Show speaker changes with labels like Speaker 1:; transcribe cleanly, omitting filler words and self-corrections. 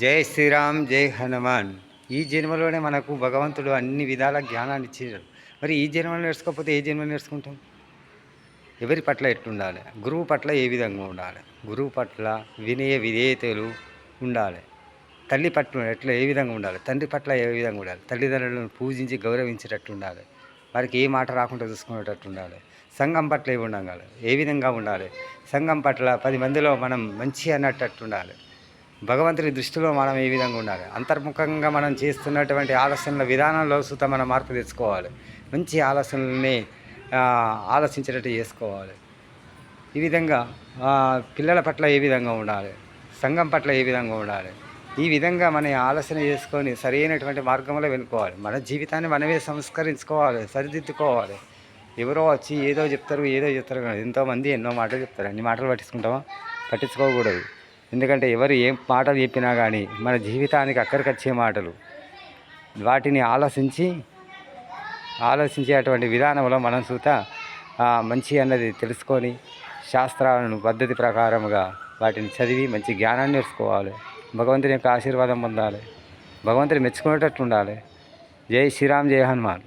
Speaker 1: జై శ్రీరామ్, జై హనుమాన్. ఈ జన్మలోనే మనకు భగవంతుడు అన్ని విధాల జ్ఞానాన్ని ఇచ్చాడు. మరి ఈ జన్మలో నేర్చుకోకపోతే ఏ జన్మలో నేర్చుకుంటాం? ఎవరి పట్ల ఎట్లుండాలి? గురువు పట్ల ఏ విధంగా ఉండాలి? గురువు పట్ల వినయ విధేయతలు ఉండాలి. తల్లి పట్ల ఏ విధంగా ఉండాలి? తండ్రి పట్ల ఏ విధంగా ఉండాలి? తల్లిదండ్రులను పూజించి గౌరవించేటట్టు ఉండాలి. వారికి ఏ మాట రాకుండా చూసుకునేటట్టు ఉండాలి. సంఘం పట్ల ఏ విధంగా ఉండాలి? సంఘం పట్ల 10 మందిలో మనం మంచి అన్నట్టు ఉండాలి. భగవంతుని దృష్టిలో మనం ఏ విధంగా ఉండాలి? అంతర్ముఖంగా మనం చేస్తున్నటువంటి ఆలోచనల విధానంలో సుత మనం మార్పు తెచ్చుకోవాలి. మంచి ఆలోచనల్ని ఆలోచించేటట్టు చేసుకోవాలి. ఈ విధంగా పిల్లల పట్ల ఏ విధంగా ఉండాలి? సంఘం పట్ల ఏ విధంగా ఉండాలి? ఈ విధంగా మన ఆలోచన చేసుకొని సరైనటువంటి మార్గంలో వెళ్ళుకోవాలి. మన జీవితాన్ని మనమే సంస్కరించుకోవాలి, సరిదిద్దుకోవాలి. ఎవరో వచ్చి ఏదో చెప్తారు ఎంతోమంది ఎన్నో మాటలు చెప్తారు. అన్ని మాటలు పట్టించుకోకూడదు. ఎందుకంటే ఎవరు ఏం మాటలు చెప్పినా కానీ మన జీవితానికి అక్కడికొచ్చే మాటలు. వాటిని ఆలోచించేటువంటి విధానంలో మనం సుత మంచి అన్నది తెలుసుకొని శాస్త్రాలను పద్ధతి ప్రకారముగా వాటిని చదివి మంచి జ్ఞానాన్ని నేర్చుకోవాలి. భగవంతుని యొక్క ఆశీర్వాదం పొందాలి. భగవంతుని మెచ్చుకునేటట్టు ఉండాలి. జై శ్రీరామ్, జై హనుమాన్.